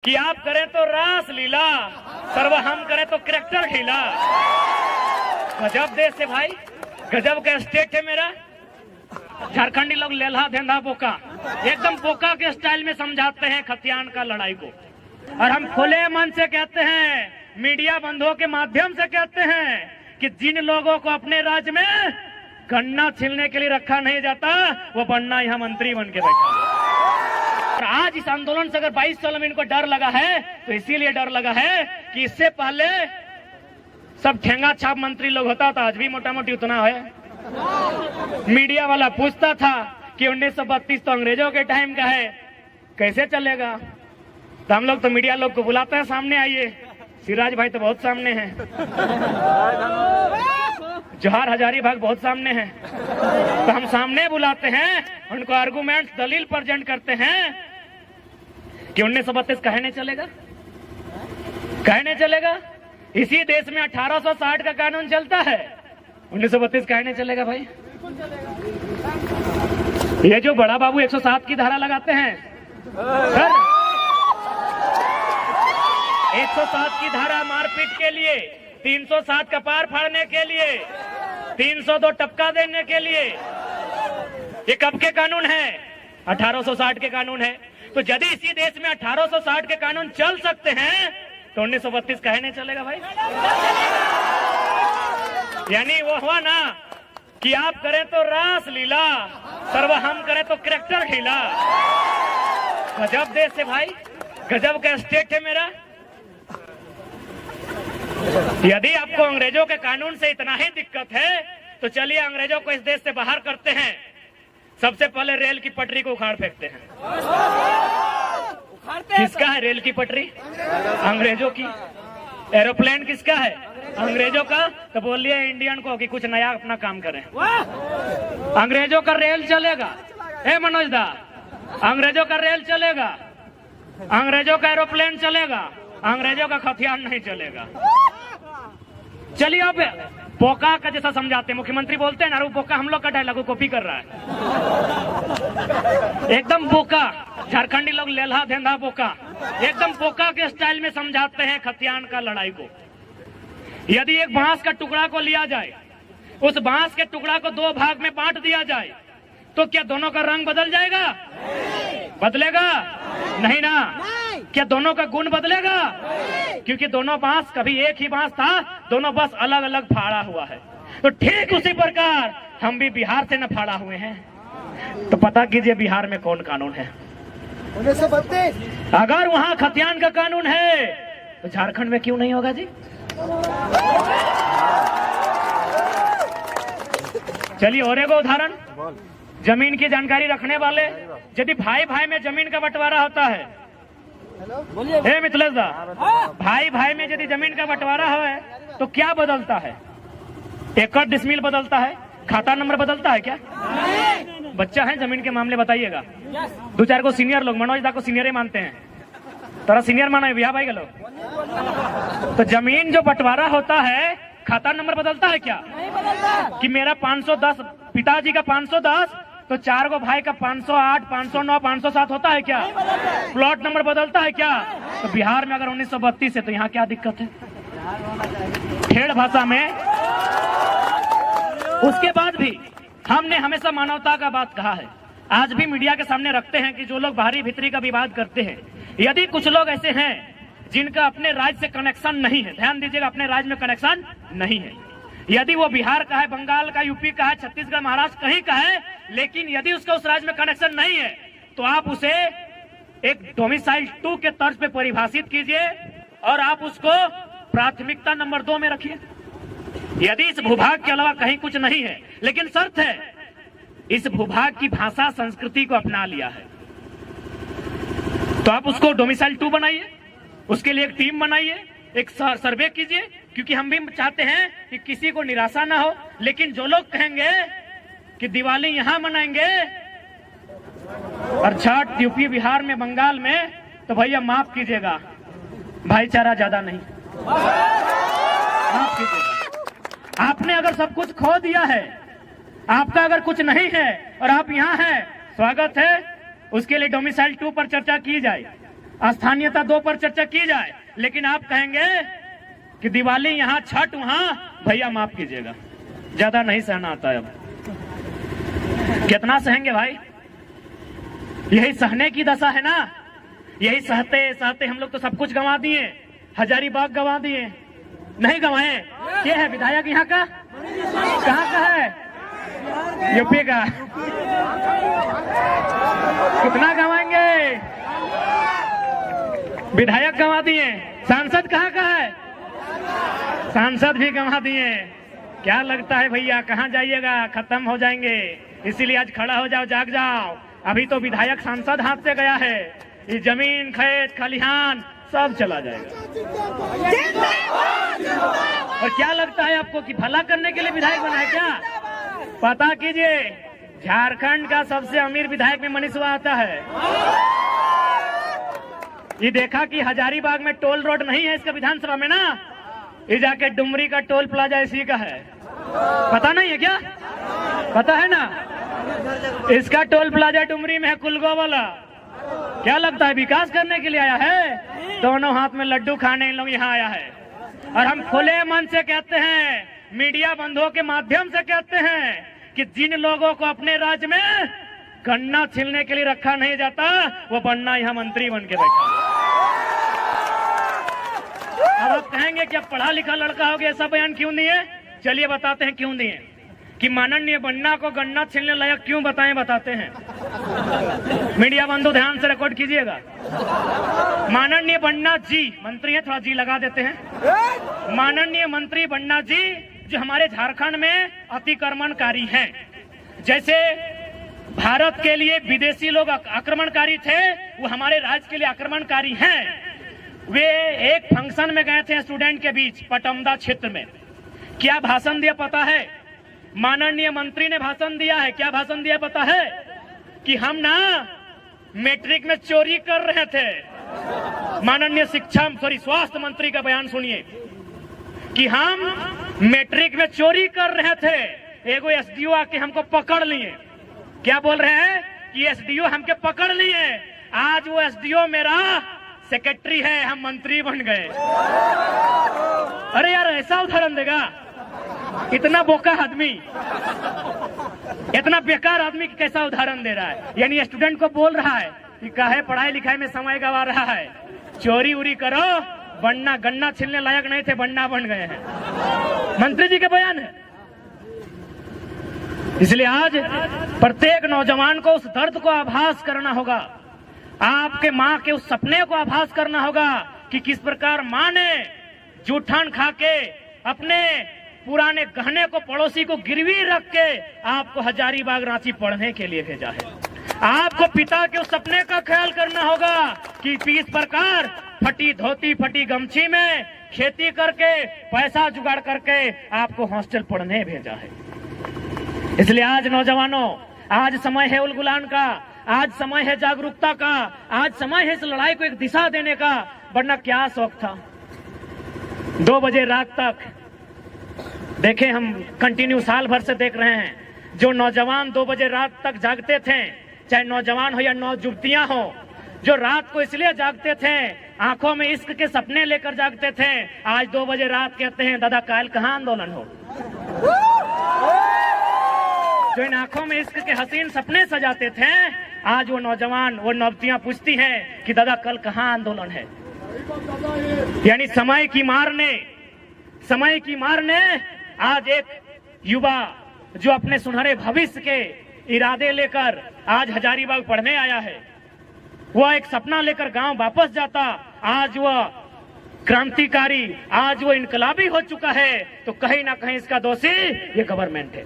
कि आप करें तो रास लीला, सर्व हम करें तो करेक्टर ढीला। गजब देश है भाई, गजब का स्टेट है मेरा। झारखंडी लोग लेल्हा धेंधा बोका, एकदम बोका के स्टाइल में समझाते हैं खतियान का लड़ाई को। और हम खुले मन से कहते हैं, मीडिया बंधुओं के माध्यम से कहते हैं कि जिन लोगों को अपने राज्य में गन्ना छीलने के लिए रखा नहीं जाता, वो बनना यहाँ मंत्री बन के बैठा। और आज इस आंदोलन से अगर 22 साल में इनको डर लगा है, तो इसीलिए डर लगा है कि इससे पहले सब ठेंगा छाप मंत्री लोग होता था, आज भी मोटा मोटी उतना है। मीडिया वाला पूछता था कि 1932 तो अंग्रेजों के टाइम का है, कैसे चलेगा? तो हम लोग तो मीडिया लोग को बुलाते हैं, सामने आइए। सिराज भाई तो बहुत सामने हैं, जोहार हजारीबाग बहुत सामने हैं, तो हम सामने बुलाते हैं, उनको आर्गुमेंट दलील प्रेजेंट करते हैं कि 1932 कहे नहीं चलेगा, कहे नहीं चलेगा। इसी देश में 1860 का कानून चलता है, 1932 कहे नहीं चलेगा भाई। ये जो बड़ा बाबू 107 की धारा लगाते हैं सर, 107 की धारा मारपीट के लिए, 307 कपार फाड़ने के लिए, 302 टपका देने के लिए, ये कब के कानून है? 1860 के कानून है। तो यदि इसी देश में 1860 के कानून चल सकते हैं, तो 1932 कहे नहीं चलेगा भाई। यानी वो हुआ ना कि आप करें तो रास लीला, सर्व हम करें तो करेक्टर ढीला। गजब देश है भाई, गजब का स्टेट है मेरा। यदि आपको अंग्रेजों के कानून से इतना ही दिक्कत है, तो चलिए अंग्रेजों को इस देश से बाहर करते हैं। सबसे पहले रेल की पटरी को उखाड़ फेंकते हैं। किसका है रेल की पटरी? अंग्रेजों की। एरोप्लेन किसका है? अंग्रेजों का। तो बोलिए इंडियन को कि कुछ नया अपना काम करें। अंग्रेजों का रेल चलेगा, ए मनोज दा, अंग्रेजों का रेल चलेगा, अंग्रेजों का एरोप्लेन चलेगा, अंग्रेजों का खतियान नहीं चलेगा। चलिए अब बोका का जैसा समझाते हैं, मुख्यमंत्री बोलते हैं ना, वो बोका हम लोग का डायलॉग कॉपी कर रहा है, एकदम बोका। झारखंडी लोग लेल्हा धेंधा बोका, एकदम बोका के स्टाइल में समझाते हैं खतियान का लड़ाई को। यदि एक बांस का टुकड़ा को लिया जाए, उस बांस के टुकड़ा को दो भाग में बांट दिया जाए, तो क्या दोनों का रंग बदल जाएगा? बदलेगा नहीं ना। क्या दोनों का गुण बदलेगा? क्योंकि दोनों बांस कभी एक ही बांस था, दोनों बस अलग अलग फाड़ा हुआ है। तो ठीक उसी प्रकार हम भी बिहार से न फाड़ा हुए हैं। तो पता कीजिए बिहार में कौन कानून है। 1932 अगर वहां खतियान का कानून है, तो झारखंड में क्यों नहीं होगा जी? चलिए और एक उदाहरण, जमीन की जानकारी रखने वाले, यदि भाई भाई में जमीन का बंटवारा होता है, हे मिथिलेश दा, भाई भाई में यदि जमीन का बंटवारा है, तो क्या बदलता है? एकड़ डिसमिल बदलता है, खाता नंबर बदलता है क्या? बच्चा है जमीन के मामले, बताइएगा। दो चार को सीनियर लोग, मनोज दा को सीनियर ही मानते हैं, थोड़ा सीनियर माना है भैया भाई के लोग। तो जमीन जो बंटवारा होता है, खाता नंबर बदलता है क्या? नहीं बदलता। कि मेरा 510, पिताजी का 510, तो चार को भाई का 508, 509, 507 होता है क्या? प्लॉट नंबर बदलता है क्या? तो बिहार में अगर 1932 है, तो यहाँ क्या दिक्कत है? ठेठ भाषा में। उसके बाद भी हमने हमेशा मानवता का बात कहा है, आज भी मीडिया के सामने रखते हैं कि जो लोग बाहरी भीतरी का विवाद करते हैं, यदि कुछ लोग ऐसे हैं जिनका अपने राज्य से कनेक्शन नहीं है, ध्यान दीजिएगा, अपने राज्य में कनेक्शन नहीं है, यदि वो बिहार का है, बंगाल का, यूपी का है, छत्तीसगढ़, महाराष्ट्र कहीं का है, लेकिन यदि उसका उस राज्य में कनेक्शन नहीं है, तो आप उसे एक डोमिसाइल 2 के तर्ज पे परिभाषित कीजिए और आप उसको प्राथमिकता नंबर 2 में रखिए। यदि इस भूभाग के अलावा कहीं कुछ नहीं है, लेकिन शर्त है इस भूभाग की भाषा संस्कृति को अपना लिया है, तो आप उसको डोमिसाइल 2 बनाइए, उसके लिए एक टीम बनाइए, एक सर्वे कीजिए, क्योंकि हम भी चाहते हैं कि किसी को निराशा ना हो। लेकिन जो लोग कहेंगे कि दिवाली यहां मनाएंगे और छठ यूपी, बिहार में, बंगाल में, तो भैया माफ कीजिएगा, भाईचारा ज्यादा नहीं, माफ कीजिएगा। आपने अगर सब कुछ खो दिया है, आपका अगर कुछ नहीं है और आप यहाँ हैं, स्वागत है, उसके लिए डोमिसाइल 2 पर चर्चा की जाए। स्थानीयता 2 पर चर्चा की जाए, लेकिन आप कहेंगे कि दिवाली यहाँ, छठ वहां, भैया माफ कीजिएगा, ज्यादा नहीं सहना आता है। अब कितना सहेंगे भाई? यही सहने की दशा है ना। यही सहते सहते हम लोग तो सब कुछ गंवा दिए, हजारीबाग गंवा दिए, नहीं गंवाए? ये है विधायक यहाँ का, कहाँ का है? यूपी का। कितना गंवाएंगे? विधायक गंवा दिए, सांसद कहाँ का है? सांसद भी गंवा दिए। क्या लगता है भैया कहाँ जाइएगा? खत्म हो जाएंगे। इसीलिए आज खड़ा हो जाओ, जाग जाओ। अभी तो विधायक सांसद हाथ से गया है, ये जमीन, खेत, खलिहान सब चला जाएगा। और क्या लगता है आपको कि भला करने के लिए विधायक बना है क्या? पता कीजिए, झारखंड का सबसे अमीर विधायक में मनीष आता है। ये देखा कि हजारीबाग में टोल रोड नहीं है इसका विधानसभा में ना, ये जाके डुमरी का टोल प्लाजा इसी का है। पता नहीं है क्या? पता है ना, इसका टोल प्लाजा डुमरी में है, कुलगो वाला। क्या लगता है विकास करने के लिए आया है? दोनों हाथ में लड्डू खाने इन लोग यहाँ आया है। और हम खुले मन से कहते हैं, मीडिया बंधुओं के माध्यम से कहते हैं कि जिन लोगों को अपने राज्य में गन्ना छीलने के लिए रखा नहीं जाता, वो बनना यहाँ मंत्री बन के बैठा। अब आप कहेंगे कि अब पढ़ा लिखा लड़का हो गया, ऐसा बयान क्यों दिए? चलिए बताते हैं क्यों दिए। कि माननीय बन्ना को गन्ना छीलने लायक क्यों बताएं, बताते हैं। मीडिया बंधु ध्यान से रिकॉर्ड कीजिएगा। माननीय बन्ना जी, मंत्री है, थोड़ा जी लगा देते हैं। माननीय मंत्री बन्ना जी जो हमारे झारखंड में अतिक्रमणकारी हैं, जैसे भारत के लिए विदेशी लोग आक्रमणकारी थे, वो हमारे राज्य के लिए आक्रमणकारी हैं। वे एक फंक्शन में गए थे स्टूडेंट के बीच पटमदा क्षेत्र में। क्या भाषण दिया पता है? माननीय मंत्री ने भाषण दिया है। क्या भाषण दिया पता है? कि हम ना मैट्रिक में चोरी कर रहे थे। माननीय स्वास्थ्य मंत्री का बयान सुनिए कि हम मैट्रिक में चोरी कर रहे थे, एगो एसडीओ आके हमको पकड़ लिए। क्या बोल रहे हैं? कि एसडीओ हमके पकड़ लिए, आज वो एसडीओ मेरा सेक्रेटरी है, हम मंत्री बन गए। अरे यार, ऐसा उदाहरण देगा? इतना बोका आदमी, इतना बेकार आदमी कैसा उदाहरण दे रहा है? यानी स्टूडेंट को बोल रहा है कि काहे पढ़ाई लिखाई में समय गवा रहा है, चोरी उरी करो, बनना, गन्ना छीलने लायक नहीं थे, बनना बन गए हैं। मंत्री जी के बयान है। इसलिए आज प्रत्येक नौजवान को उस दर्द को आभास करना होगा, आपके माँ के उस सपने को आभास करना होगा कि किस प्रकार माँ ने जूठन खा के अपने पुराने गहने को, पड़ोसी को गिरवी रख के आपको हजारीबाग रांची पढ़ने के लिए भेजा है। आपको पिता के उस सपने का ख्याल करना होगा कि इस प्रकार फटी धोती, फटी गमछी में खेती करके, पैसा जुगाड़ करके आपको हॉस्टल पढ़ने भेजा है। इसलिए आज नौजवानों, आज समय है उलगुलान का, आज समय है जागरूकता का, आज समय है इस लड़ाई को एक दिशा देने का। वरना क्या शौक था 2 बजे रात तक? देखें, हम कंटिन्यू साल भर से देख रहे हैं, जो नौजवान 2 बजे रात तक जागते थे, चाहे नौजवान हो या नौजुवतियां हो, जो रात को इसलिए जागते थे, आंखों में इश्क के सपने लेकर जागते थे, आज 2 बजे रात कहते हैं दादा काल कहां आंदोलन हो। जो इन आंखों में इश्क के हसीन सपने सजाते थे, आज वो नौजवान, वो नौजतियां पूछती हैं कि दादा कल कहां आंदोलन है। यानी समय की मार ने आज एक युवा जो अपने सुनहरे भविष्य के इरादे लेकर आज हजारीबाग पढ़ने आया है, वह एक सपना लेकर गांव वापस जाता, आज वह क्रांतिकारी, आज वो इनकलाबी हो चुका है, तो कहीं ना कहीं इसका दोषी ये गवर्नमेंट है।